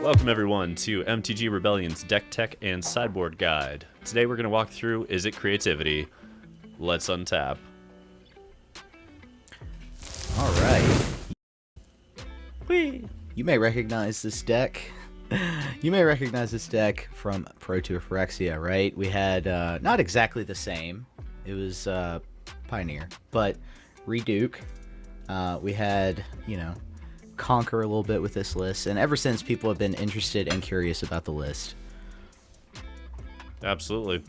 Welcome everyone to MTG Rebellion's Deck Tech and Sideboard Guide. Today we're going to walk through Izzet Creativity. Let's untap. Alright. Whee! You may recognize this deck. You may recognize this deck from Pro Tour Phyrexia, right? We had not exactly the same. It was Pioneer, but Reid Duke. We had, conquer a little bit with this list, and ever since people have been interested and curious about the list. Absolutely.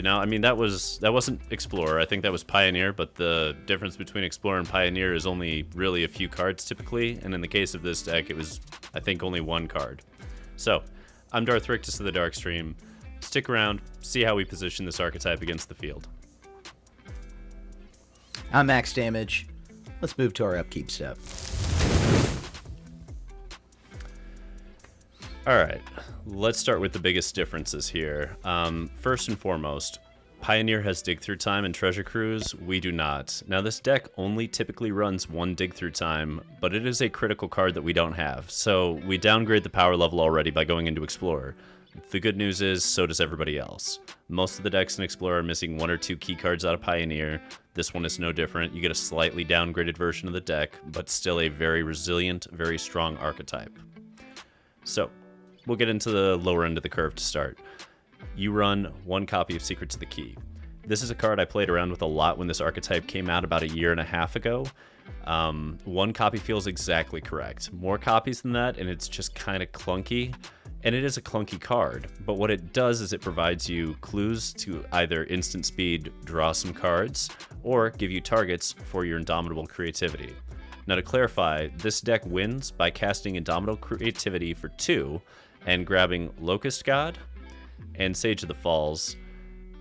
Now, I mean, that wasn't Explorer. I think that was Pioneer, but the difference between Explorer and Pioneer is only really a few cards typically, and in the case of this deck, it was, I think, only one card. So, I'm Darth Rictus of the Darkstream. Stick around, see how we position this archetype against the field. I'm Max Damage. Let's move to our upkeep step. Alright, let's start with the biggest differences here. First and foremost, Pioneer has Dig Through Time and Treasure Cruise. We do not. Now, this deck only typically runs one Dig Through Time, but it is a critical card that we don't have, so we downgrade the power level already by going into Explorer. The good news is, so does everybody else. Most of the decks in Explorer are missing one or two key cards out of Pioneer. This one is no different. You get a slightly downgraded version of the deck, but still a very resilient, very strong archetype. So, we'll get into the lower end of the curve to start. You run one copy of Secret to the Key. This is a card I played around with a lot when this archetype came out about a year and a half ago. One copy feels exactly correct. More copies than that, and it's just kind of clunky. And it is a clunky card, but what it does is it provides you clues to either instant speed, draw some cards, or give you targets for your Indomitable Creativity. Now, to clarify, this deck wins by casting Indomitable Creativity for 2 and grabbing Locust God and Sage of the Falls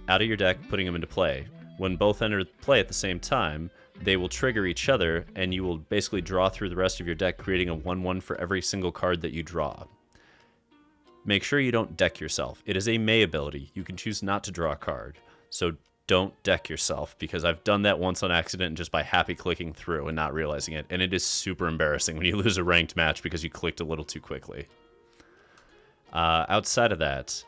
out of your deck, putting them into play. When both enter play at the same time, they will trigger each other, and you will basically draw through the rest of your deck, creating a 1/1 for every single card that you draw. Make sure you don't deck yourself. It is a May ability. You can choose not to draw a card. So don't deck yourself, because I've done that once on accident just by happy clicking through and not realizing it. And it is super embarrassing when you lose a ranked match because you clicked a little too quickly. Outside of that,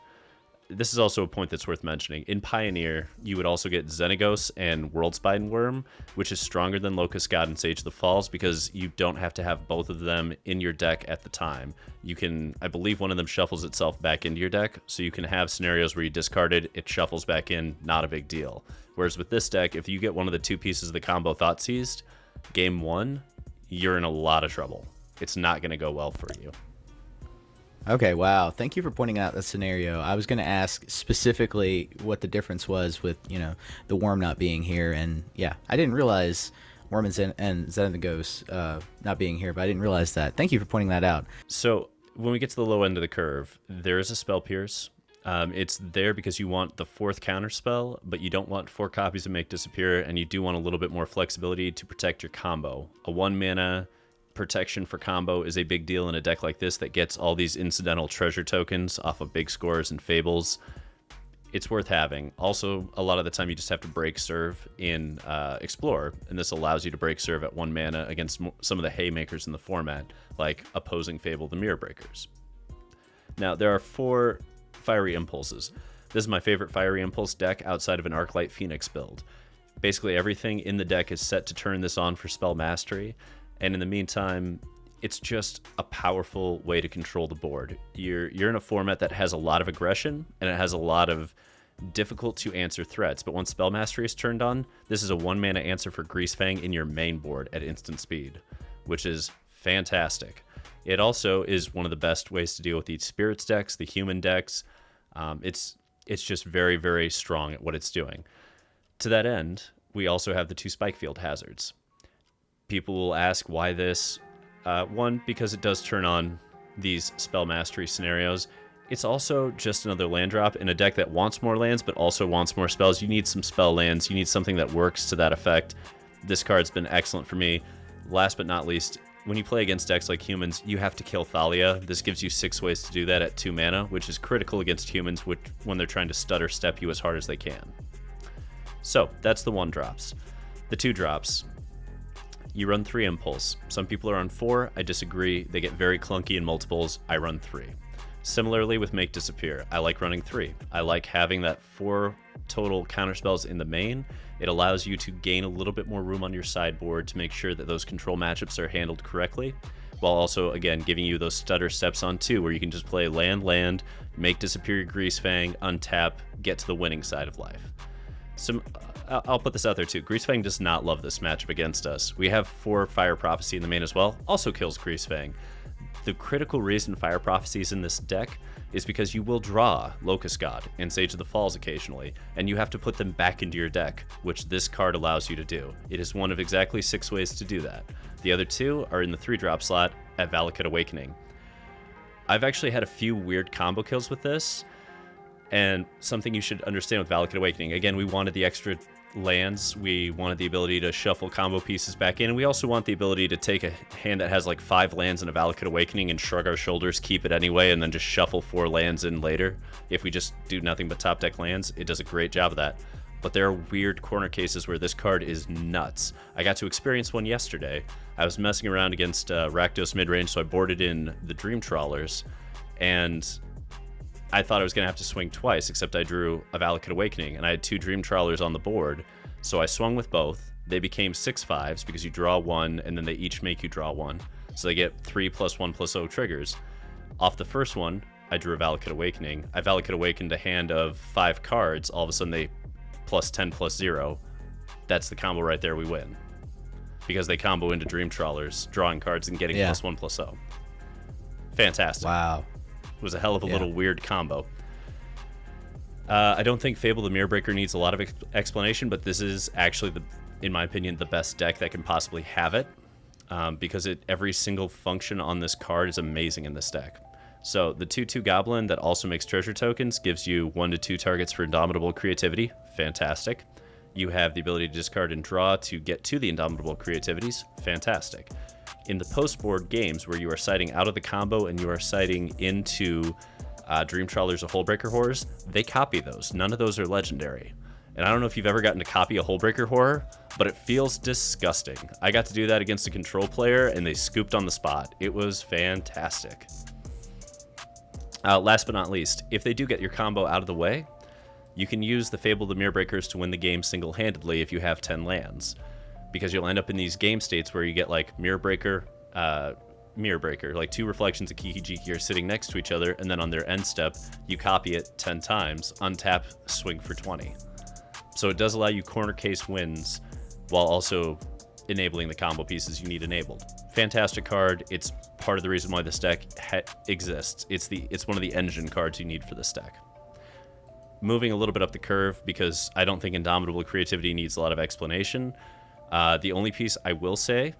this is also a point that's worth mentioning. In Pioneer, you would also get Xenagos and Worldspine Worm, which is stronger than Locust God and Sage of the Falls because you don't have to have both of them in your deck at the time. You can, I believe one of them shuffles itself back into your deck, so you can have scenarios where you discard it, it shuffles back in, not a big deal. Whereas with this deck, if you get one of the two pieces of the combo Thought Seized, game 1, you're in a lot of trouble. It's not going to go well for you. Okay, wow. Thank you for pointing out the scenario. I was going to ask specifically what the difference was with, the Worm not being here. And yeah, I didn't realize Worm and Xenagos not being here, but I didn't realize that. Thank you for pointing that out. So when we get to the low end of the curve, there is a Spell Pierce. It's there because you want the 4th counter spell, but you don't want 4 copies to make disappear, and you do want a little bit more flexibility to protect your combo. A 1 mana protection for combo is a big deal in a deck like this that gets all these incidental treasure tokens off of big scores and fables. It's worth having. Also, a lot of the time you just have to break serve in Explorer, and this allows you to break serve at 1 mana against some of the haymakers in the format, like opposing Fable the Mirror Breakers. Now, there are 4 Fiery Impulses. This is my favorite Fiery Impulse deck outside of an Arclight Phoenix build. Basically, everything in the deck is set to turn this on for Spell Mastery, and in the meantime, it's just a powerful way to control the board. You're in a format that has a lot of aggression, and it has a lot of difficult to answer threats. But once Spell Mastery is turned on, this is a 1 mana answer for Greasefang in your main board at instant speed, which is fantastic. It also is one of the best ways to deal with these Spirits decks, the human decks. It's just very, very strong at what it's doing. To that end, we also have the 2 Spikefield hazards. People will ask why this. One, because it does turn on these Spell Mastery scenarios. It's also just another land drop in a deck that wants more lands, but also wants more spells. You need some spell lands. You need something that works to that effect. This card's been excellent for me. Last but not least, when you play against decks like humans, you have to kill Thalia. This gives you 6 ways to do that at 2 mana, which is critical against humans when they're trying to stutter step you as hard as they can. So, that's the 1 drops. The 2 drops. you run 3 Impulse. Some people are on 4. I disagree. They get very clunky in multiples. I run 3. Similarly with Make Disappear, I like running 3. I like having that 4 total counterspells in the main. It allows you to gain a little bit more room on your sideboard to make sure that those control matchups are handled correctly, while also, again, giving you those stutter steps on 2, where you can just play land, Make Disappear your Greasefang, untap, get to the winning side of life. I'll put this out there too. Greasefang does not love this matchup against us. We have 4 Fire Prophecy in the main as well, also kills Greasefang. The critical reason Fire Prophecy is in this deck is because you will draw Locust God and Sage of the Falls occasionally, and you have to put them back into your deck, which this card allows you to do. It is one of exactly 6 ways to do that. The other 2 are in the 3-drop slot at Valakut Awakening. I've actually had a few weird combo kills with this, and something you should understand with Valakut Awakening. Again, we wanted the extra lands, we wanted the ability to shuffle combo pieces back in, and we also want the ability to take a hand that has like 5 lands in a Valakut Awakening and shrug our shoulders, keep it anyway, and then just shuffle 4 lands in later. If we just do nothing but top deck lands, it does a great job of that. But there are weird corner cases where this card is nuts. I got to experience one yesterday. I was messing around against Rakdos Midrange, so I boarded in the Dream Trawlers, and I thought I was going to have to swing twice, except I drew a Valakut Awakening, and I had 2 Dream Trawlers on the board, so I swung with both. They became 6/5s because you draw 1, and then they each make you draw 1. So they get 3+1+0 triggers. Off the first one, I drew a Valakut Awakening. I Valakut Awakened a hand of 5 cards. All of a sudden, they +10/+0. That's the combo right there, we win. Because they combo into Dream Trawlers, drawing cards and getting +1/+0. Fantastic. Wow. It was a hell of a little weird combo. I don't think Fable the Mirror Breaker needs a lot of explanation, but this is actually, in my opinion, the best deck that can possibly have it, because every single function on this card is amazing in this deck. So the 2/2 Goblin that also makes treasure tokens gives you 1 to 2 targets for Indomitable Creativity. Fantastic. You have the ability to discard and draw to get to the Indomitable Creativities. Fantastic. In the post-board games where you are siding out of the combo and you are siding into Dream Trawlers or Hullbreaker Horrors, they copy those. None of those are legendary. And I don't know if you've ever gotten to copy a Hullbreaker Horror, but it feels disgusting. I got to do that against a control player, and they scooped on the spot. It was fantastic. Last but not least, if they do get your combo out of the way, you can use the Fable the Mirror Breakers to win the game single-handedly if you have 10 lands. Because you'll end up in these game states where you get like Mirror Breaker, like 2 reflections of Kiki Jiki are sitting next to each other, and then on their end step, you copy it 10 times, untap, swing for 20. So it does allow you corner case wins while also enabling the combo pieces you need enabled. Fantastic card. It's part of the reason why this deck exists. It's one of the engine cards you need for this deck. Moving a little bit up the curve, because I don't think Indomitable Creativity needs a lot of explanation. The only piece I will say,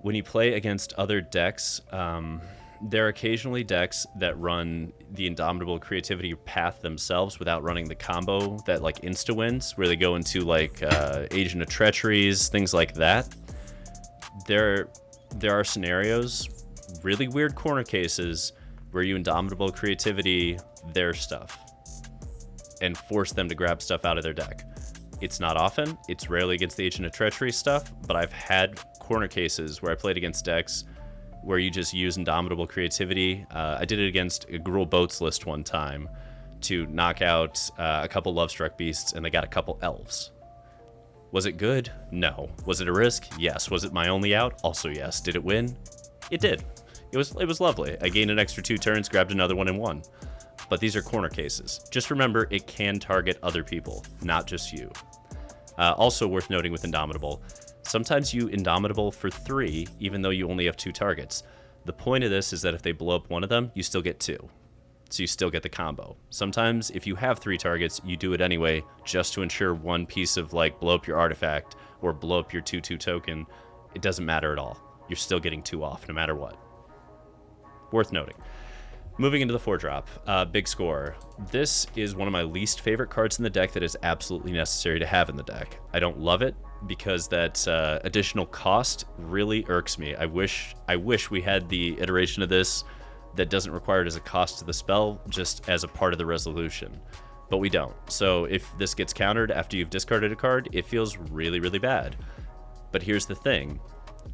when you play against other decks, there are occasionally decks that run the Indomitable Creativity path themselves without running the combo that like insta-wins, where they go into like Agent of Treacheries, things like that. There are scenarios, really weird corner cases, where you Indomitable Creativity their stuff and force them to grab stuff out of their deck. It's not often, it's rarely against the Agent of Treachery stuff, but I've had corner cases where I played against decks where you just use Indomitable Creativity. I did it against a Gruul Boats list one time to knock out a couple Lovestruck Beasts, and they got a couple Elves. Was it good? No. Was it a risk? Yes. Was it my only out? Also yes. Did it win? It did. It was lovely. I gained an extra 2 turns, grabbed another one, and won. But these are corner cases. Just remember, it can target other people, not just you. Also worth noting with Indomitable, sometimes you Indomitable for 3, even though you only have 2 targets. The point of this is that if they blow up one of them, you still get 2. So you still get the combo. Sometimes, if you have 3 targets, you do it anyway, just to ensure one piece of, like, blow up your artifact or blow up your 2/2 token. It doesn't matter at all. You're still getting 2 off, no matter what. Worth noting. Moving into the 4-drop, Big Score. This is one of my least favorite cards in the deck that is absolutely necessary to have in the deck. I don't love it because that additional cost really irks me. I wish we had the iteration of this that doesn't require it as a cost to the spell, just as a part of the resolution. But we don't. So if this gets countered after you've discarded a card, it feels really, really bad. But here's the thing.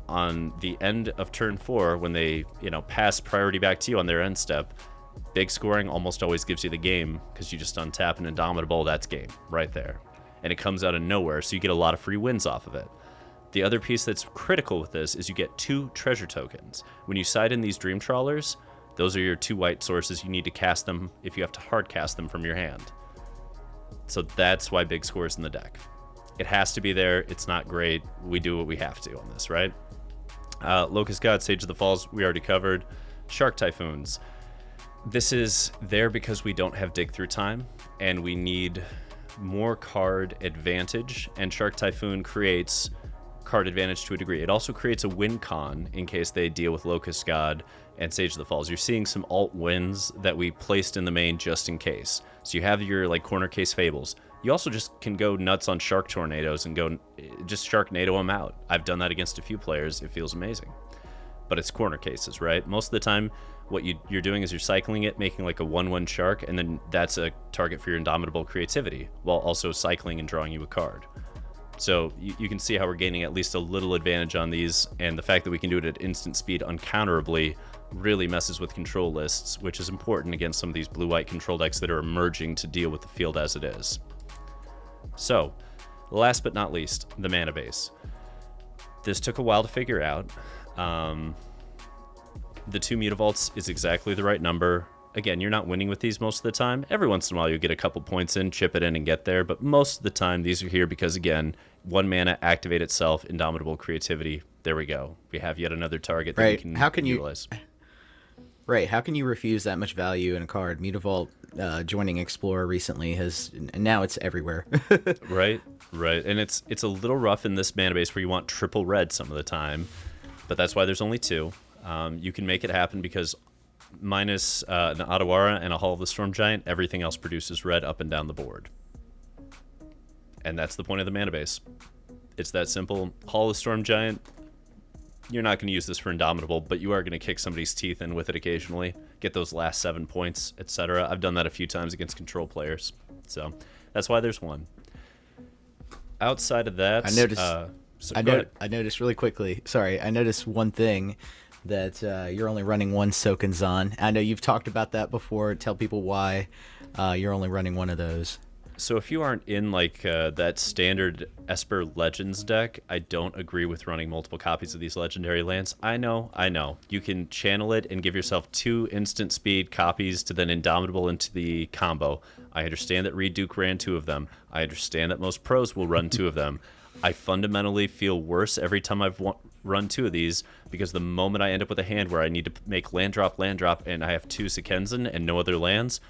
On the end of turn 4, when they, pass priority back to you on their end step, big scoring almost always gives you the game because you just untap an Indomitable, that's game right there. And it comes out of nowhere, so you get a lot of free wins off of it. The other piece that's critical with this is you get 2 treasure tokens. When you side in these Dream Trawlers, those are your 2 white sources. You need to cast them if you have to hard cast them from your hand. So that's why big scores in the deck. It has to be there. It's not great. We do what we have to on this, right? Locust God, Sage of the Falls, we already covered. Shark Typhoons. This is there because we don't have dig through time, and we need more card advantage, and Shark Typhoon creates card advantage to a degree. It also creates a win con in case they deal with Locust God and Sage of the Falls. You're seeing some alt wins that we placed in the main just in case. So you have your corner case Fables. You also just can go nuts on Shark Tornadoes and go just Sharknado them out. I've done that against a few players. It feels amazing. But it's corner cases, right? Most of the time, what you're doing is you're cycling it, making like a 1/1 Shark, and then that's a target for your Indomitable Creativity, while also cycling and drawing you a card. So you can see how we're gaining at least a little advantage on these, and the fact that we can do it at instant speed uncounterably really messes with control lists, which is important against some of these blue-white control decks that are emerging to deal with the field as it is. So, last but not least, the mana base. This took a while to figure out. The 2 Mutavaults is exactly the right number. Again, you're not winning with these most of the time. Every once in a while you get a couple points in, chip it in, and get there. But most of the time these are here because, again, 1 mana, activate itself, Indomitable Creativity. There we go. We have yet another target that we can utilize. Right. How can you refuse that much value in a card? Mutavault joining Explorer recently and now it's everywhere. Right. And it's a little rough in this mana base where you want triple red some of the time, but that's why there's only 2. You can make it happen because minus an Otawara and a Hall of the Storm Giant, everything else produces red up and down the board. And that's the point of the mana base. It's that simple. Hall of the Storm Giant, you're not going to use this for Indomitable, but you are going to kick somebody's teeth in with it occasionally, get those last 7 points, etc. I've done that a few times against control players. So that's why there's 1. Outside of that, I noticed really quickly. Sorry, I noticed one thing that you're only running 1 Sokenzan. I know you've talked about that before. Tell people why you're only running 1 of those. So if you aren't in that standard Esper Legends deck, I don't agree with running multiple copies of these legendary lands. I know. You can channel it and give yourself 2 instant speed copies to then Indomitable into the combo. I understand that Reid Duke ran 2 of them. I understand that most pros will run 2 of them. I fundamentally feel worse every time I've run 2 of these because the moment I end up with a hand where I need to make land drop, and I have 2 Sekenzan and no other lands,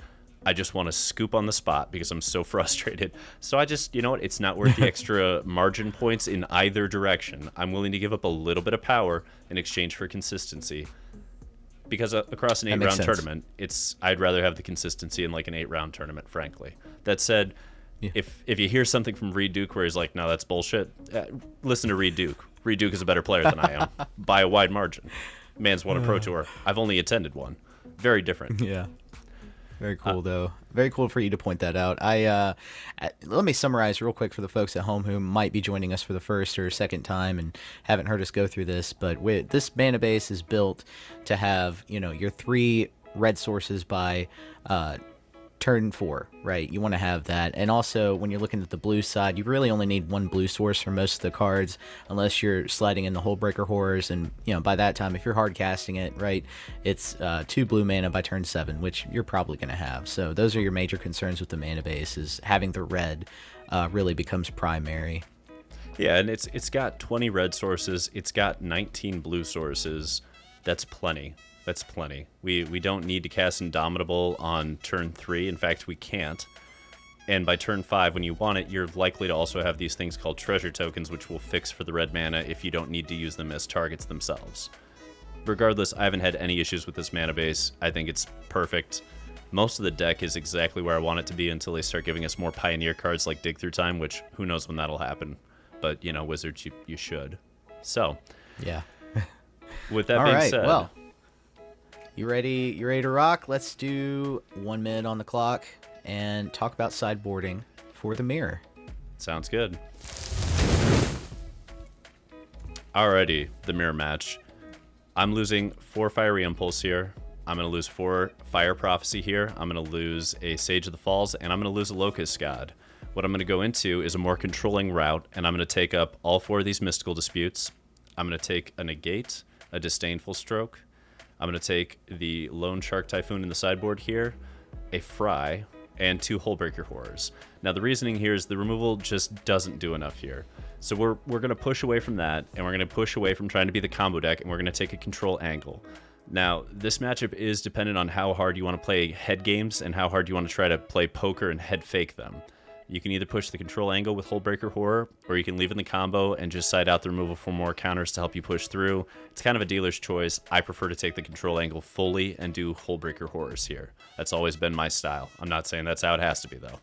I just want to scoop on the spot because I'm so frustrated. So I just, it's not worth the extra margin points in either direction. I'm willing to give up a little bit of power in exchange for consistency. Because across an 8-round tournament, I'd rather have the consistency in an 8-round tournament, frankly. That said, yeah. If you hear something from Reid Duke where he's like, no, that's bullshit, listen to Reid Duke. Reid Duke is a better player than I am by a wide margin. Man's won a Pro Tour. I've only attended one. Very different. Yeah. Very cool, though. Very cool for you to point that out. Let me summarize real quick for the folks at home who might be joining us for the first or second time and haven't heard us go through this. But this mana base is built to have, your 3 red sources by turn 4, right? You want to have that. And also, when you're looking at the blue side, you really only need 1 blue source for most of the cards, unless you're sliding in the Hullbreaker Horrors. And, by that time, if you're hard casting it, right, it's 2 blue mana by turn 7, which you're probably going to have. So those are your major concerns with the mana base, is having the red really becomes primary. Yeah, and it's got 20 red sources. It's got 19 blue sources. That's plenty. That's plenty. We don't need to cast Indomitable on turn 3. In fact, we can't. And by turn 5, when you want it, you're likely to also have these things called treasure tokens, which will fix for the red mana if you don't need to use them as targets themselves. Regardless, I haven't had any issues with this mana base. I think it's perfect. Most of the deck is exactly where I want it to be until they start giving us more Pioneer cards like Dig Through Time, which who knows when that'll happen. But, Wizards, you should. So, yeah. With that being said... Well, you ready to rock? Let's do 1 minute on the clock and talk about sideboarding for the mirror. Sounds good. Alrighty, the mirror match. I'm losing 4 Fiery Impulse here. I'm going to lose 4 Fire Prophecy here. I'm going to lose a Sage of the Falls, and I'm going to lose a Locust God. What I'm going to go into is a more controlling route, and I'm going to take up all 4 of these Mystical Disputes. I'm going to take a Negate, a Disdainful Stroke. I'm going to take the Lone Shark Typhoon in the sideboard here, a Fry, and 2 Hullbreaker Horrors. Now, the reasoning here is the removal just doesn't do enough here. So we're going to push away from that, and we're going to push away from trying to be the combo deck, and we're going to take a control angle. Now, this matchup is dependent on how hard you want to play head games and how hard you want to try to play poker and head fake them. You can either push the control angle with Hullbreaker Horror, or you can leave in the combo and just side out the removal for more counters to help you push through. It's kind of a dealer's choice. I prefer to take the control angle fully and do Hullbreaker Horrors here. That's always been my style. I'm not saying that's how it has to be, though.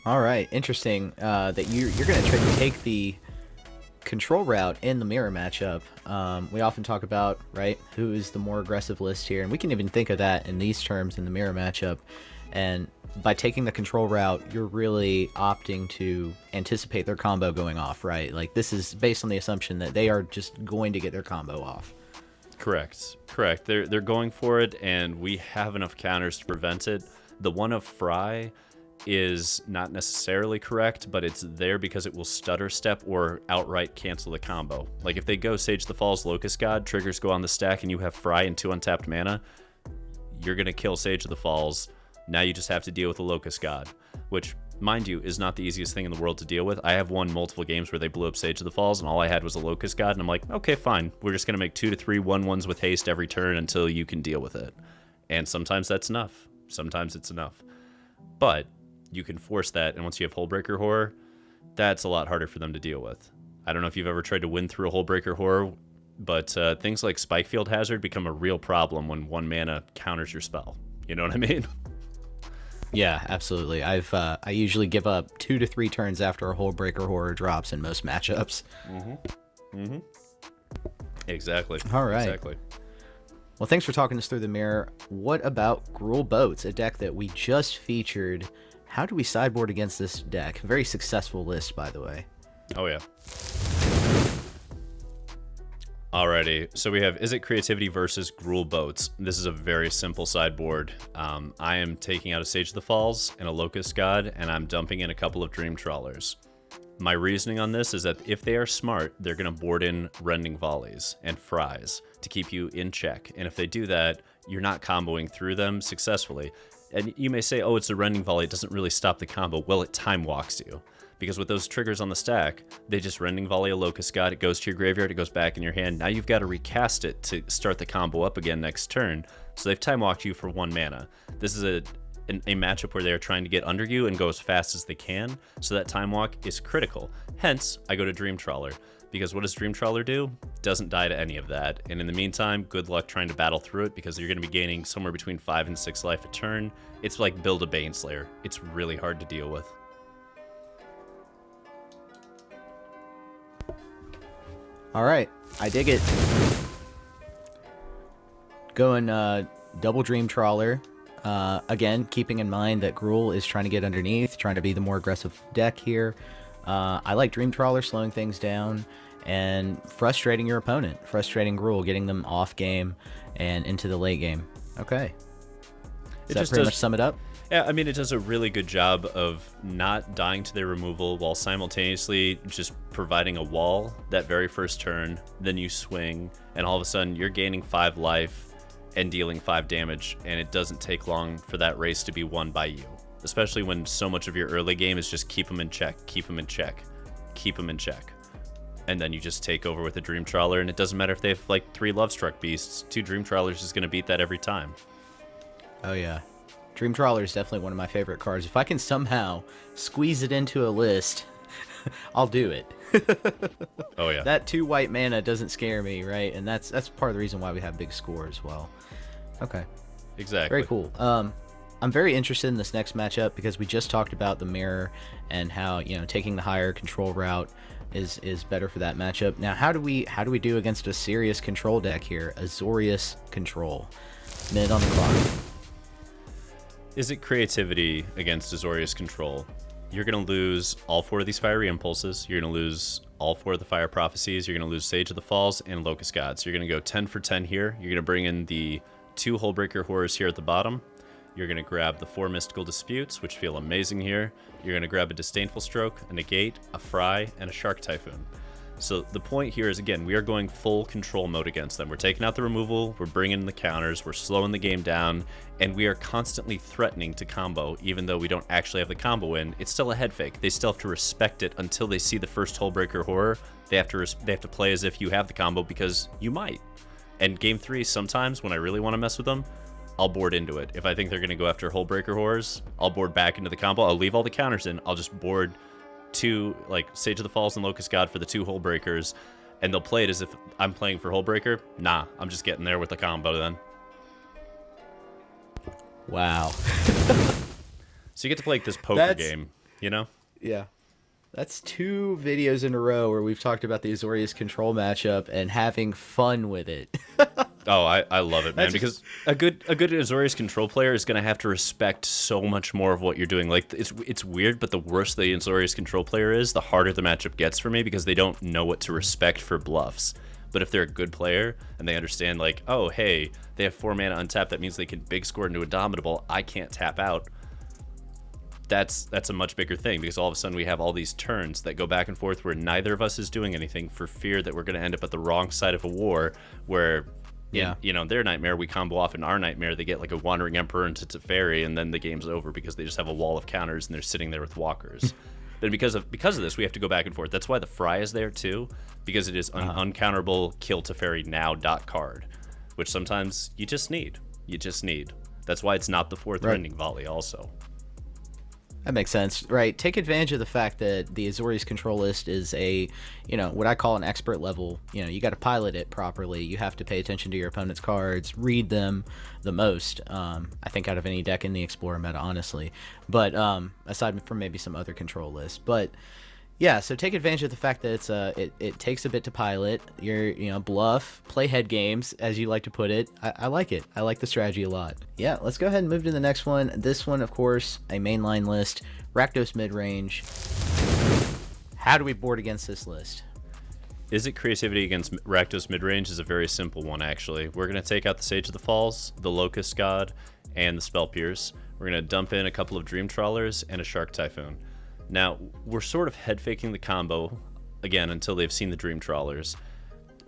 All right, interesting that you're going to try to take the control route in the mirror matchup. We often talk about, right, who is the more aggressive list here, and we can even think of that in these terms in the mirror matchup. And by taking the control route, you're really opting to anticipate their combo going off, right? Like, this is based on the assumption that they are just going to get their combo off. Correct. They're going for it, and we have enough counters to prevent it. The one of Fry is not necessarily correct, but it's there because it will stutter step or outright cancel the combo. Like, if they go Sage the Falls, Locust God, triggers go on the stack, and you have Fry and 2 untapped mana, you're going to kill Sage of the Falls. Now you just have to deal with the Locust God, which, mind you, is not the easiest thing in the world to deal with. I have won multiple games where they blew up Sage of the Falls, and all I had was a Locust God, and I'm like, okay, fine. We're just going to make 2 to 3 1/1s with haste every turn until you can deal with it. And sometimes that's enough. Sometimes it's enough. But you can force that, and once you have Hullbreaker Horror, that's a lot harder for them to deal with. I don't know if you've ever tried to win through a Hullbreaker Horror, but things like Spikefield Hazard become a real problem when 1 mana counters your spell. You know what I mean? Yeah, absolutely. I usually give up 2 to 3 turns after a Hullbreaker Horror drops in most matchups. Exactly. All right. Exactly. Well, thanks for talking us through the mirror. What about Gruul Boats, a deck that we just featured? How do we sideboard against this deck? Very successful list, by the way. Oh, yeah. Alrighty, so we have Izzet Creativity versus Gruul Boats. This is a very simple sideboard. I am taking out a Sage of the Falls and a Locust God, and I'm dumping in a couple of Dream Trawlers. My reasoning on this is that if they are smart, they're going to board in Rending Volleys and Fries to keep you in check. And if they do that, you're not comboing through them successfully. And you may say, oh, it's a Rending Volley, it doesn't really stop the combo. Well, it time walks you. Because with those triggers on the stack, they just Rending Volley a Locust God, it goes to your graveyard, it goes back in your hand. Now you've got to recast it to start the combo up again next turn. So they've time walked you for 1 mana. This is a matchup where they're trying to get under you and go as fast as they can, so that time walk is critical. Hence, I go to Dream Trawler, because what does Dream Trawler do? Doesn't die to any of that. And in the meantime, good luck trying to battle through it, because you're going to be gaining somewhere between 5 and 6 life a turn. It's like build a Baneslayer. It's really hard to deal with. All right, I dig it. Going double Dream Trawler. Again, keeping in mind that Gruul is trying to get underneath, trying to be the more aggressive deck here. I like Dream Trawler slowing things down and frustrating your opponent, frustrating Gruul, getting them off game and into the late game. Okay. Does that pretty much sum it up? Yeah, I mean, it does a really good job of not dying to their removal while simultaneously just providing a wall that very first turn. Then you swing, and all of a sudden you're gaining 5 life and dealing 5 damage, and it doesn't take long for that race to be won by you. Especially when so much of your early game is just keep them in check, keep them in check, keep them in check. And then you just take over with a Dream Trawler, and it doesn't matter if they have like 3 Lovestruck Beasts, 2 Dream Trawlers is going to beat that every time. Oh yeah. Dream Trawler is definitely one of my favorite cards. If I can somehow squeeze it into a list, I'll do it. Oh yeah. That 2 white mana doesn't scare me, right? And that's part of the reason why we have big score as well. Okay. Exactly. Very cool. I'm very interested in this next matchup because we just talked about the mirror and how, you know, taking the higher control route is better for that matchup. Now, how do we do against a serious control deck here? Azorius Control. Minute on the clock. Izzet Creativity against Azorius Control. you're going to lose all 4 of these Fiery Impulses. You're going to lose all 4 of the Fire Prophecies. You're going to lose Sage of the Falls and Locust Gods. So you're going to go 10 for 10 here. You're going to bring in the 2 Hullbreaker Horrors here at the bottom. You're going to grab the 4 Mystical Disputes, which feel amazing here. You're going to grab a Disdainful Stroke, a Negate, a Fry, and a Shark Typhoon. So the point here is, again, we are going full control mode against them. We're taking out the removal, we're bringing in the counters, we're slowing the game down, and we are constantly threatening to combo. Even though we don't actually have the combo in, it's still a head fake. They still have to respect it until they see the first Hullbreaker Horror. They have to play as if you have the combo, because you might. And game 3, sometimes when I really want to mess with them, I'll board into it. If I think they're going to go after Hullbreaker Horrors, I'll board back into the combo. I'll leave all the counters in. I'll just board 2, like, Sage of the Falls and Locust God for the 2 Hullbreakers, and they'll play it as if I'm playing for Hullbreaker. Nah, I'm just getting there with the combo then. Wow. So you get to play like this poker game, you know? Yeah. That's 2 videos in a row where we've talked about the Azorius Control matchup and having fun with it. Oh, I love it, man, because a good Azorius Control player is going to have to respect so much more of what you're doing. Like, it's weird, but the worse the Azorius Control player is, the harder the matchup gets for me, because they don't know what to respect for bluffs. But if they're a good player and they understand, like, oh, hey, they have 4 mana untapped, that means they can big score into Indomitable, I can't tap out. That's a much bigger thing, because all of a sudden we have all these turns that go back and forth where neither of us is doing anything, for fear that we're going to end up at the wrong side of a war where, you know, their Nightmare, we combo off, in our Nightmare, they get like a Wandering Emperor into Teferi, and then the game's over because they just have a wall of counters and they're sitting there with walkers. But because of this, we have to go back and forth. That's why the Fry is there too, because it is an uncounterable kill Teferi now card, which sometimes you just need. That's why it's not the 4th Rending Volley also. That makes sense, right? Take advantage of the fact that the Azorius Control list is a, you know, what I call an expert level. You know, you got to pilot it properly. You have to pay attention to your opponent's cards, read them the most, I think, out of any deck in the Explorer meta, honestly. But aside from maybe some other control lists. But yeah, so take advantage of the fact that it's it takes a bit to pilot. You know, bluff, play head games, as you like to put it. I like it. I like the strategy a lot. Yeah, let's go ahead and move to the next one. This one, of course, a mainline list. Rakdos Midrange. How do we board against this list? Izzet Creativity against Rakdos Midrange is a very simple one, actually. We're going to take out the Sage of the Falls, the Locust God, and the Spell Pierce. We're going to dump in a couple of Dream Trawlers and a Shark Typhoon. Now, we're sort of head faking the combo, again, until they've seen the Dream Trawlers.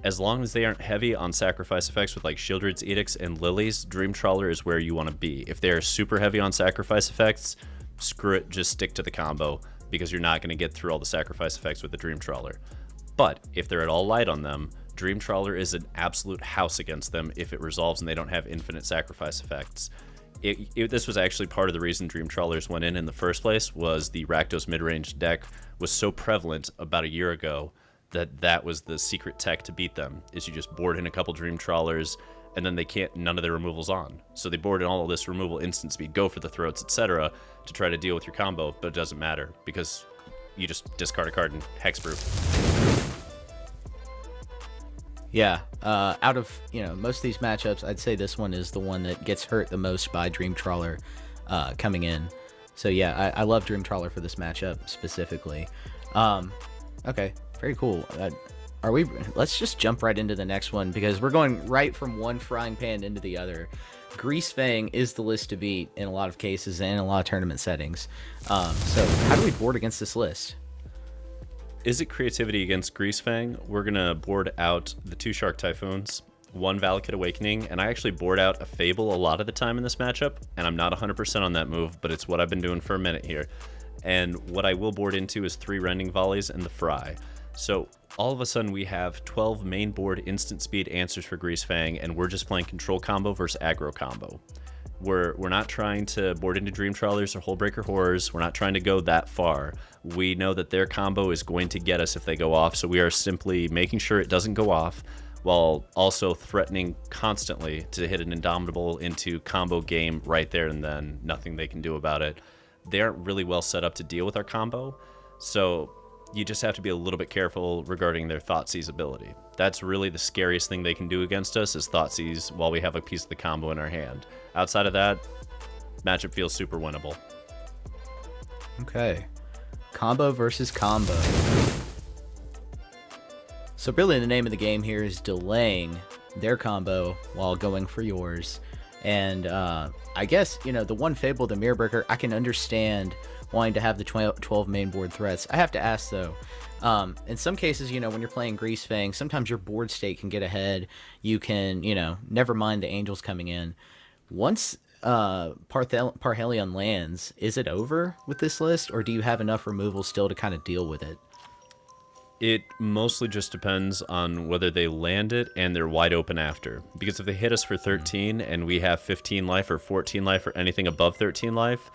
As long as they aren't heavy on sacrifice effects with like Shieldred's Edicts and Lilies, Dream Trawler is where you want to be. If they're super heavy on sacrifice effects, screw it, just stick to the combo, because you're not going to get through all the sacrifice effects with the Dream Trawler. But if they're at all light on them, Dream Trawler is an absolute house against them if it resolves and they don't have infinite sacrifice effects. This was actually part of the reason Dream Trawlers went in the first place, was the Rakdos Midrange deck was so prevalent about a year ago that was the secret tech to beat them, is you just board in a couple Dream Trawlers and then none of their removals on. So they board in all of this removal, instant speed, go for the throats, etc. to try to deal with your combo, but it doesn't matter because you just discard a card and hexproof. Yeah, out of, you know, most of these matchups, I'd say this one is the one that gets hurt the most by Dream Trawler coming in. So yeah, I love Dream Trawler for this matchup specifically. Okay, very cool. Let's just jump right into the next one, because we're going right from one frying pan into the other. Greasefang is the list to beat in a lot of cases and in a lot of tournament settings. So how do we board against this list? Izzet Creativity against Greasefang, we're going to board out the 2 Shark Typhoons, 1 Valakut Awakening, and I actually board out a Fable a lot of the time in this matchup, and I'm not 100% on that move, but it's what I've been doing for a minute here. And what I will board into is 3 Rending Volleys and the Fry. So all of a sudden we have 12 main board instant speed answers for Greasefang, and we're just playing control combo versus aggro combo. We're not trying to board into Dream Trawlers or Hullbreaker Horrors. We're not trying to go that far. We know that their combo is going to get us if they go off, so we are simply making sure it doesn't go off, while also threatening constantly to hit an Indomitable into combo game right there and then. Nothing they can do about it. They aren't really well set up to deal with our combo, so you just have to be a little bit careful regarding their Thoughtseize ability. That's really the scariest thing they can do against us, is Thoughtseize while we have a piece of the combo in our hand. Outside of that, matchup feels super winnable. Okay. Combo versus combo. So really the name of the game here is delaying their combo while going for yours. And I guess, you know, the one Fable, the Mirror Breaker, I can understand wanting to have the 12 main board threats. I have to ask, though, in some cases, you know, when you're playing Greasefang, sometimes your board state can get ahead. You can, you know, never mind the angels coming in. Once Parhelion lands, is it over with this list, or do you have enough removal still to kind of deal with it? It mostly just depends on whether they land it and they're wide open after. Because if they hit us for 13 and we have 15 life or 14 life or anything above 13 life,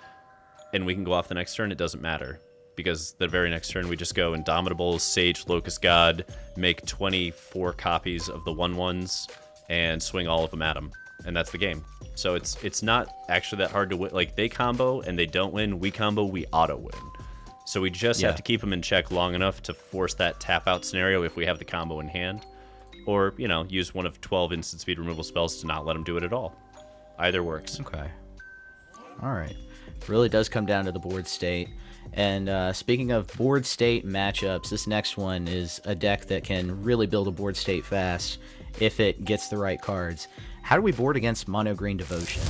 and we can go off the next turn, it doesn't matter. Because the very next turn we just go Indomitable, Sage, Locust God, make 24 copies of the 1/1s, and swing all of them at them. And that's the game. So it's not actually that hard to win. Like, they combo and they don't win, we combo, we auto win. So we just have to keep them in check long enough to force that tap out scenario if we have the combo in hand. Or, you know, use one of 12 instant speed removal spells to not let them do it at all. Either works. Okay. All right. Really does come down to the board state. And speaking of board state matchups, this next one is a deck that can really build a board state fast if it gets the right cards. How do we board against Mono Green Devotion?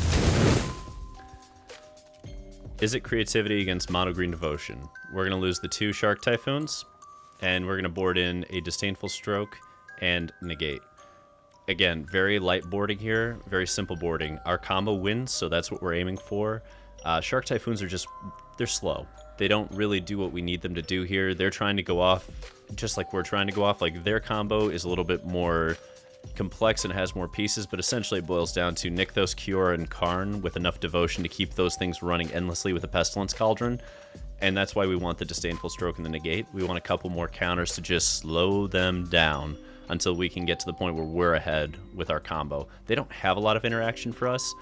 Izzet Creativity against Mono Green Devotion. We're going to lose the 2 Shark Typhoons, and we're going to board in a Disdainful Stroke and Negate. Again, very light boarding here, very simple boarding. Our combo wins, so that's what we're aiming for. Shark Typhoons are just, they're slow. They don't really do what we need them to do here. They're trying to go off just like we're trying to go off. Like, their combo is a little bit more complex and has more pieces, but essentially it boils down to Nykthos, Kiora, and Karn with enough devotion to keep those things running endlessly with a Pestilence Cauldron. And that's why we want the Disdainful Stroke and the Negate. We want a couple more counters to just slow them down until we can get to the point where we're ahead with our combo. They don't have a lot of interaction for us.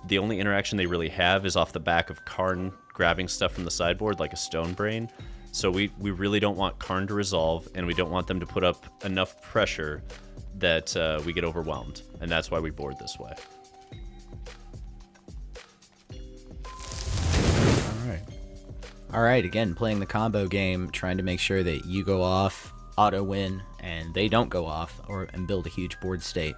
The only interaction they really have is off the back of Karn grabbing stuff from the sideboard like a Stone Brain. So we really don't want Karn to resolve, and we don't want them to put up enough pressure that we get overwhelmed. And that's why we board this way. All right, again, playing the combo game, trying to make sure that you go off, auto win, and they don't go off and build a huge board state.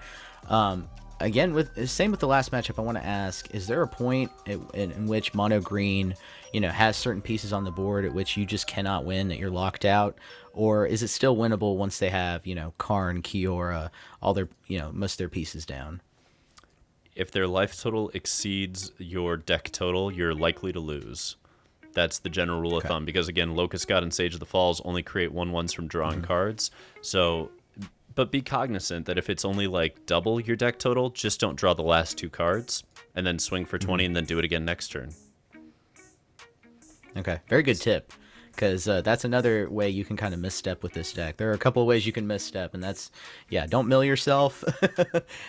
Again, same with the last matchup, I want to ask, is there a point in which Mono Green, you know, has certain pieces on the board at which you just cannot win, that you're locked out? Or is it still winnable once they have, you know, Karn, Kiora, all their, you know, most of their pieces down? If their life total exceeds your deck total, you're likely to lose. That's the general rule of thumb, because again, Locust God and Sage of the Falls only create 1/1s from drawing cards. So, but be cognizant that if it's only like double your deck total, just don't draw the last 2 cards and then swing for 20 and then do it again next turn. Okay, very good tip, because that's another way you can kind of misstep with this deck. There are a couple of ways you can misstep, and that's, yeah, don't mill yourself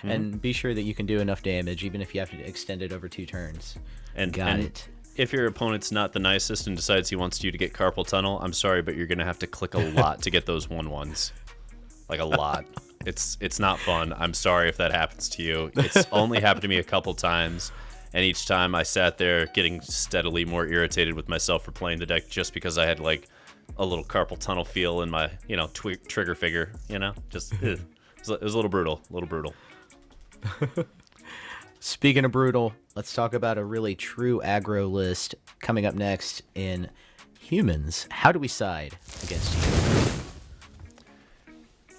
and be sure that you can do enough damage even if you have to extend it over 2 turns. And Got it. If your opponent's not the nicest and decides he wants you to get Carpal Tunnel, I'm sorry, but you're going to have to click a lot to get those 1/1s. Like, a lot. It's not fun. I'm sorry if that happens to you. It's only happened to me a couple times, and each time I sat there getting steadily more irritated with myself for playing the deck just because I had, like, a little Carpal Tunnel feel in my, you know, trigger figure, you know? Just, it was a little brutal, Speaking of brutal, let's talk about a really true aggro list coming up next in humans. How do we side against you?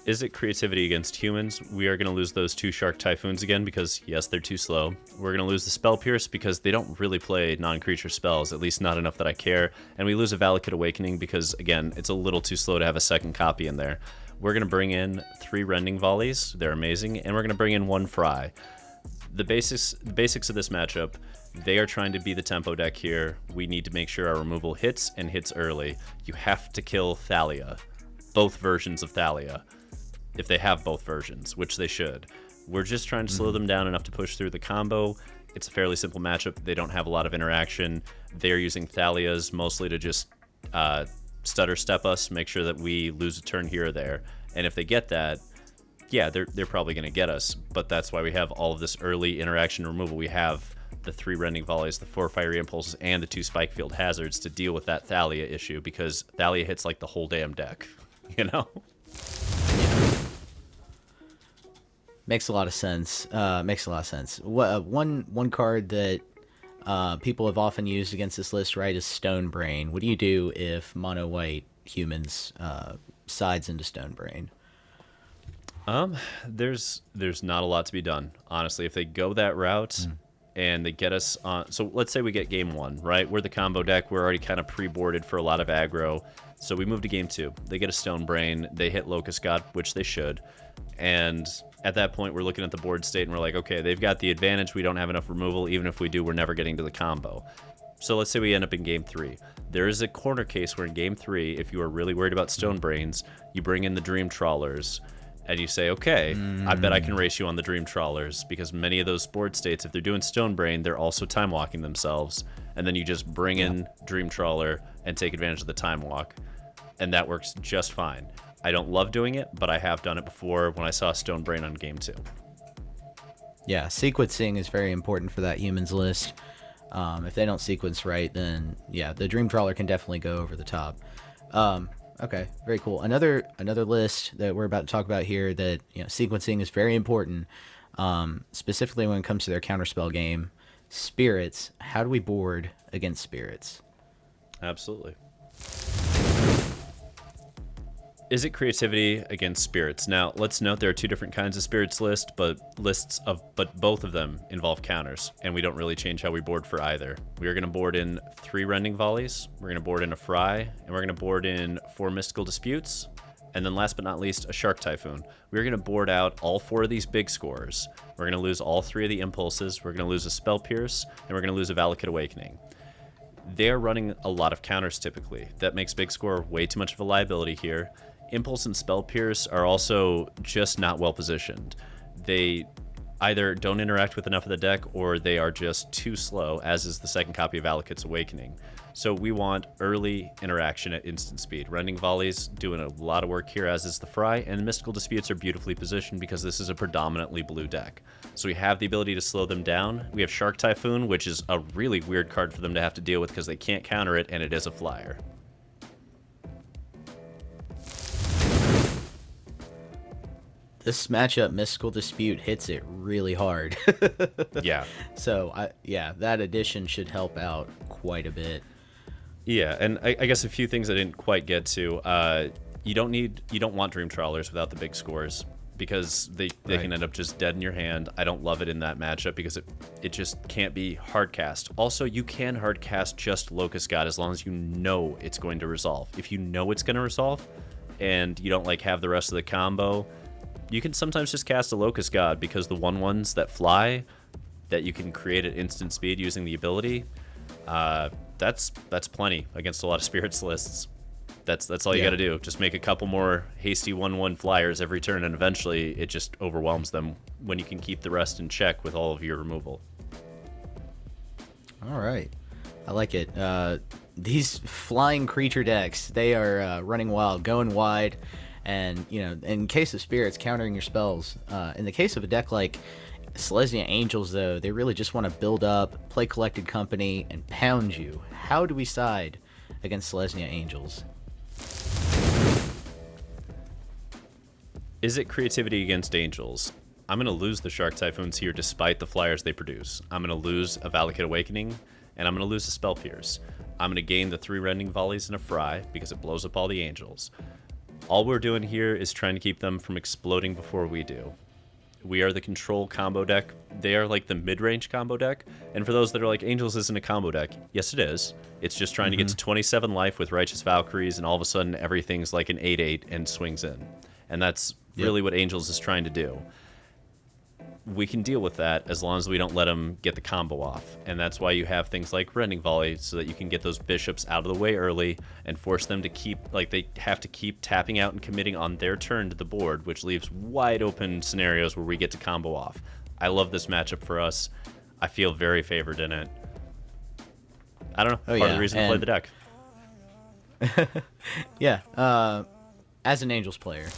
Izzet Creativity against humans. We are going to lose those 2 Shark Typhoons again because, yes, they're too slow. We're going to lose the Spell Pierce because they don't really play non-creature spells, at least not enough that I care. And we lose a Valakut Awakening because, again, it's a little too slow to have a second copy in there. We're going to bring in 3 Rending Volleys. They're amazing. And we're going to bring in 1 Fry. The basics of this matchup, they are trying to be the tempo deck here. We need to make sure our removal hits and hits early. You have to kill Thalia, both versions of Thalia, if they have both versions, which they should. We're just trying to slow them down enough to push through the combo. It's a fairly simple matchup. They don't have a lot of interaction. They're using Thalias mostly to just stutter step us, make sure that we lose a turn here or there. And if they get that, yeah, they're probably going to get us, but that's why we have all of this early interaction removal. We have the 3 Rending Volleys, the 4 Fiery Impulses, and the 2 Spike Field Hazards to deal with that Thalia issue, because Thalia hits like the whole damn deck, you know? Makes a lot of sense. Makes a lot of sense. One card that people have often used against this list, right, is Stone Brain. What do you do if mono white humans sides into Stone Brain? There's not a lot to be done, honestly. If they go that route and they get us on, so let's say we get game 1, right? We're the combo deck. We're already kind of pre-boarded for a lot of aggro. So we move to game 2. They get a Stone Brain. They hit Locust God, which they should. And at that point, we're looking at the board state and we're like, okay, they've got the advantage. We don't have enough removal. Even if we do, we're never getting to the combo. So let's say we end up in game 3. There is a corner case where in game 3, if you are really worried about Stone Brains, you bring in the Dream Trawlers and you say, okay, I bet I can race you on the Dream Trawlers, because many of those board states, if they're doing Stone Brain, they're also time walking themselves. And then you just bring in Dream Trawler and take advantage of the time walk. And that works just fine. I don't love doing it, but I have done it before when I saw Stone Brain on game 2. Yeah, sequencing is very important for that humans list. If they don't sequence right, then yeah, the Dream Trawler can definitely go over the top. Okay, very cool. Another list that we're about to talk about here that, you know, sequencing is very important, specifically when it comes to their counterspell game. Spirits. How do we board against Spirits? Absolutely. Izzet Creativity against Spirits. Now, let's note there are 2 different kinds of Spirits but both of them involve counters, and we don't really change how we board for either. We are going to board in 3 Rending Volleys, we're going to board in a Fry, and we're going to board in 4 Mystical Disputes, and then last but not least, a Shark Typhoon. We're going to board out all 4 of these big scores. We're going to lose all 3 of the Impulses, we're going to lose a Spell Pierce, and we're going to lose a Valakut Awakening. They're running a lot of counters typically. That makes big score way too much of a liability here. Impulse and Spell Pierce are also just not well positioned. They either don't interact with enough of the deck, or they are just too slow, as is the second copy of Valakut's Awakening. So we want early interaction at instant speed. Rending Volleys doing a lot of work here, as is the Fry, and Mystical Disputes are beautifully positioned because this is a predominantly blue deck. So we have the ability to slow them down. We have Shark Typhoon, which is a really weird card for them to have to deal with because they can't counter it, and it is a flyer. This matchup, Mystical Dispute, hits it really hard. Yeah. So, that addition should help out quite a bit. Yeah, and I guess a few things I didn't quite get to. You don't want Dream Trawlers without the big scores, because they can end up just dead in your hand. I don't love it in that matchup because it just can't be hard cast. Also, you can hard cast just Locust God as long as you know it's going to resolve. If you know it's going to resolve and you don't have the rest of the combo, you can sometimes just cast a Locust God, because the 1/1s that fly that you can create at instant speed using the ability, that's plenty against a lot of Spirits lists. That's all you got to do. Just make a couple more hasty 1/1 flyers every turn, and eventually it just overwhelms them when you can keep the rest in check with all of your removal. All right. I like it. These flying creature decks, they are running wild, going wide. And, you know, in case of Spirits, countering your spells. In the case of a deck like Selesnya Angels, though, they really just want to build up, play Collected Company, and pound you. How do we side against Selesnya Angels? Izzet Creativity against Angels. I'm going to lose the Shark Typhoons here despite the flyers they produce. I'm going to lose a Valakut Awakening, and I'm going to lose a Spell Pierce. I'm going to gain the 3 Rending Volleys and a Fry because it blows up all the Angels. All we're doing here is trying to keep them from exploding before we do. We are the control combo deck. They are like the mid-range combo deck. And for those that are like, Angels isn't a combo deck, yes it is. It's just trying to get to 27 life with Righteous Valkyries, and all of a sudden everything's like an 8/8 and swings in. And that's really what Angels is trying to do. We can deal with that as long as we don't let them get the combo off. And that's why you have things like Rending Volley, so that you can get those bishops out of the way early and force them to keep, they have to keep tapping out and committing on their turn to the board, which leaves wide open scenarios where we get to combo off. I love this matchup for us. I feel very favored in it. I don't know, part of the reason to play the deck. As an Angels player,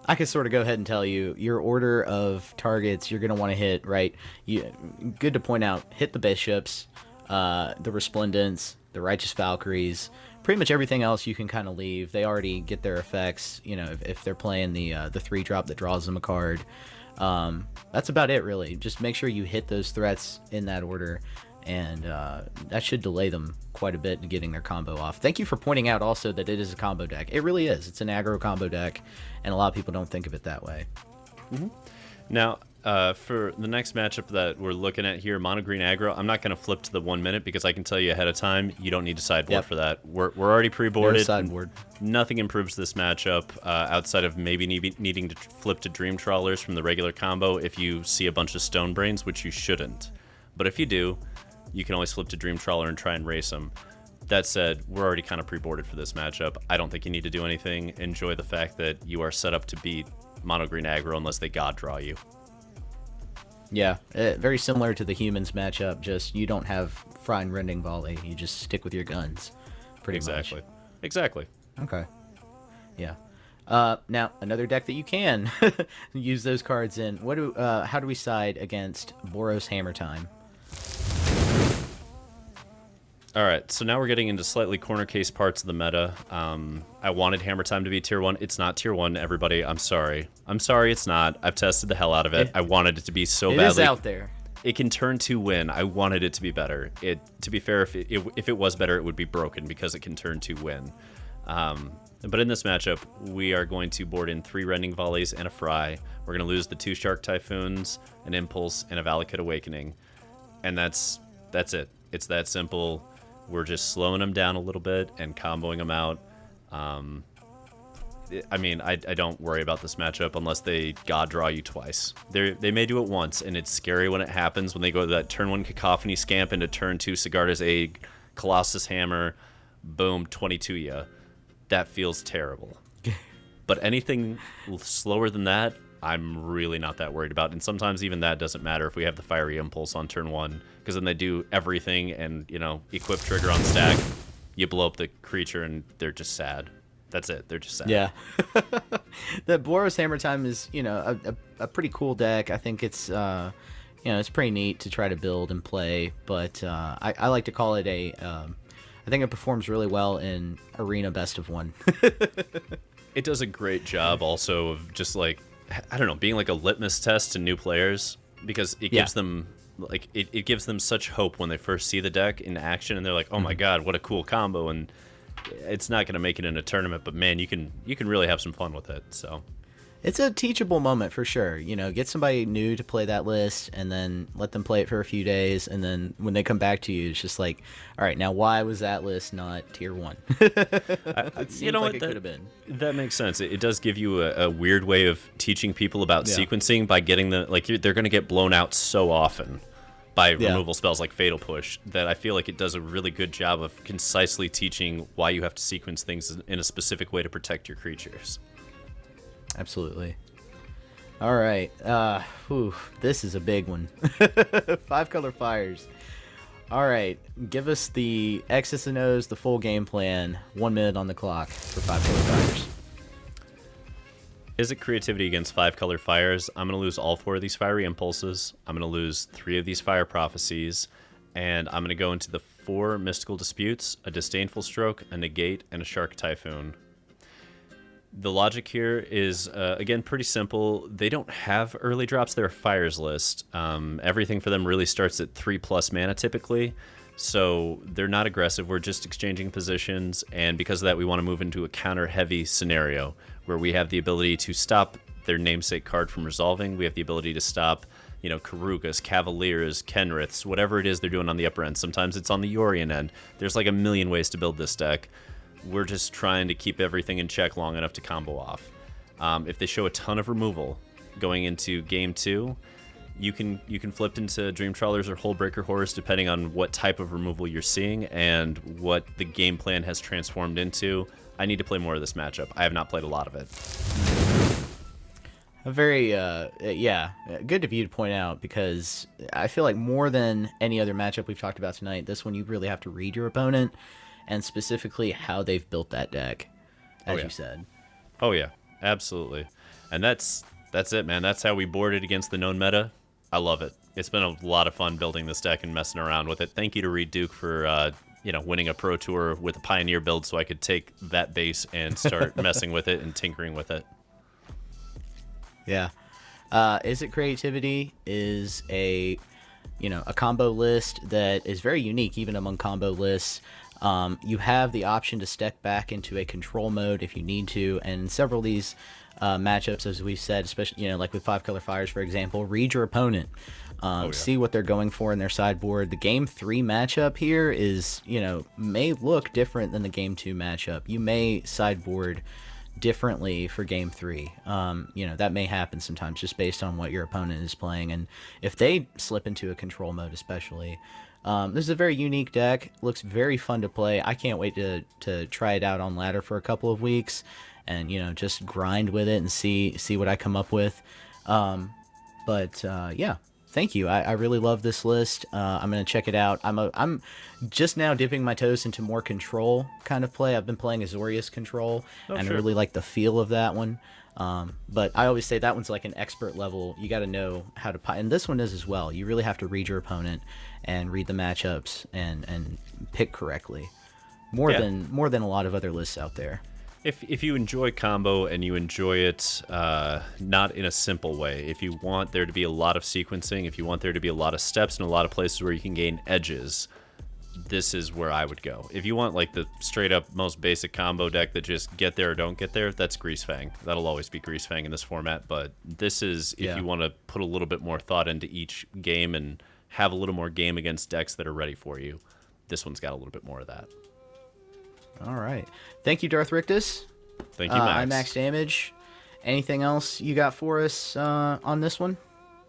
I can sort of go ahead and tell you your order of targets you're going to want to hit, right? Good to point out, hit the bishops, the Resplendents, the Righteous Valkyries, pretty much everything else you can kind of leave. They already get their effects, if they're playing the 3-drop that draws them a card. That's about it, really. Just make sure you hit those threats in that order, and that should delay them quite a bit in getting their combo off. Thank you for pointing out also that it is a combo deck. It really is. It's an aggro combo deck, and a lot of people don't think of it that way. Mm-hmm. Now, for the next matchup that we're looking at here, mono green aggro, I'm not going to flip to the 1 minute because I can tell you ahead of time you don't need to sideboard for that. We're already pre-boarded. No sideboard. Nothing improves this matchup outside of maybe needing to flip to Dream Trawlers from the regular combo if you see a bunch of Stone Brains, which you shouldn't. But if you do, you can always flip to Dream Trawler and try and race them. That said, we're already kind of pre-boarded for this matchup. I don't think you need to do anything. Enjoy the fact that you are set up to beat mono green aggro unless they god draw you. Yeah, very similar to the humans matchup, just you don't have Fry and Rending Volley. You just stick with your guns, pretty much. Exactly. Okay. Yeah. Now, another deck that you can use those cards in. How do we side against Boros Hammertime? All right, so now we're getting into slightly corner case parts of the meta. I wanted Hammertime to be tier 1. It's not tier 1, everybody. I'm sorry. It's not. I've tested the hell out of it. I wanted it to be so badly. It is out there. It can turn to win. I wanted it to be better. To be fair, if it was better, it would be broken because it can turn to win. But in this matchup, we are going to board in 3 Rending Volleys and a Fry. We're going to lose the 2 Shark Typhoons, an Impulse, and a Valakut Awakening. And that's it. It's that simple. We're just slowing them down a little bit and comboing them out. I mean, I don't worry about this matchup unless they god draw you twice. They may do it once, and it's scary when it happens, when they go to that turn 1 Cacophony Scamp into turn 2 Sigarda's Egg, Colossus Hammer, boom, 22 ya. That feels terrible. But anything slower than that, I'm really not that worried about. And sometimes even that doesn't matter if we have the Fiery Impulse on turn 1, because then they do everything and, equip trigger on stack. You blow up the creature and they're just sad. That's it. They're just sad. Yeah. The Boros Hammertime is, a pretty cool deck. I think it's, it's pretty neat to try to build and play, but I like to call it I think it performs really well in Arena Best of 1. It does a great job also of just being like a litmus test to new players, because it gives them it gives them such hope when they first see the deck in action and they're like, oh my god, what a cool combo. And it's not going to make it in a tournament, but man, you can really have some fun with it. So it's a teachable moment for sure. Get somebody new to play that list and then let them play it for a few days, and then when they come back to you, it's just like, all right, now why was that list not tier 1? It seems like it could have been. That makes sense. It does give you a weird way of teaching people about sequencing by getting they're going to get blown out so often by removal spells like Fatal Push that I feel like it does a really good job of concisely teaching why you have to sequence things in a specific way to protect your creatures. Absolutely. All right. This is a big one. 5-color fires. All right. Give us the X's and O's, the full game plan. 1 minute on the clock for 5-color fires. Izzet Creativity against 5-color fires. I'm going to lose all 4 of these Fiery Impulses. I'm going to lose 3 of these Fire Prophecies. And I'm going to go into the 4 Mystical Disputes, a Disdainful Stroke, a Negate, and a Shark Typhoon. The logic here is, again, pretty simple. They don't have early drops. They're a Fires list. Everything for them really starts at 3+ mana typically, so they're not aggressive. We're just exchanging positions, and because of that, we want to move into a counter-heavy scenario where we have the ability to stop their namesake card from resolving. We have the ability to stop, Karukas, Cavaliers, Kenriths, whatever it is they're doing on the upper end. Sometimes it's on the Yorion end. There's like a million ways to build this deck. We're just trying to keep everything in check long enough to combo off. If they show a ton of removal going into game 2, you can flip into Dream Trawlers or Hullbreaker Horrors depending on what type of removal you're seeing and what the game plan has transformed into. I need to play more of this matchup. I have not played a lot of it. A very, good of you to point out, because I feel like more than any other matchup we've talked about tonight, this one you really have to read your opponent and specifically how they've built that deck, as you said. Oh, yeah, absolutely. And that's it, man. That's how we boarded against the known meta. I love it. It's been a lot of fun building this deck and messing around with it. Thank you to Reid Duke for winning a Pro Tour with a Pioneer build, so I could take that base and start messing with it and tinkering with it. Yeah. Izzet Creativity is a combo list that is very unique even among combo lists. You have the option to step back into a control mode if you need to, and several of these matchups, as we've said, especially like with 5-color fires, for example, read your opponent, see what they're going for in their sideboard. The game 3 matchup here is may look different than the game 2 matchup. You may sideboard differently for game 3. That may happen sometimes just based on what your opponent is playing, and if they slip into a control mode especially. This is a very unique deck. Looks very fun to play. I can't wait to try it out on ladder for a couple of weeks and just grind with it and see what I come up with. Yeah, thank you. I really love this list. I'm gonna check it out. I'm just now dipping my toes into more control kind of play. I've been playing Azorius Control, and I really like the feel of that one. But I always say that one's like an expert level. You got to know how to and this one is as well. You really have to read your opponent and read the matchups and pick correctly. More than a lot of other lists out there. If you enjoy combo and you enjoy it not in a simple way, if you want there to be a lot of sequencing, if you want there to be a lot of steps and a lot of places where you can gain edges, this is where I would go. If you want like the straight up most basic combo deck that just get there or don't get there, that's Greasefang. That'll always be Greasefang in this format, but this is if you want to put a little bit more thought into each game and have a little more game against decks that are ready for you. This one's got a little bit more of that. All right. Thank you, Darth Rictus. Thank you, Max. I'm Max Damage. Anything else you got for us on this one?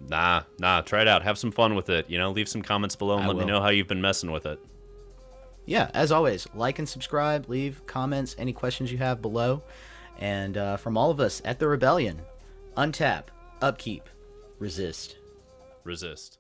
Nah. Try it out. Have some fun with it. Leave some comments below and let me know how you've been messing with it. Yeah, as always, like and subscribe. Leave comments, any questions you have below. And from all of us at the Rebellion, untap, upkeep, resist. Resist.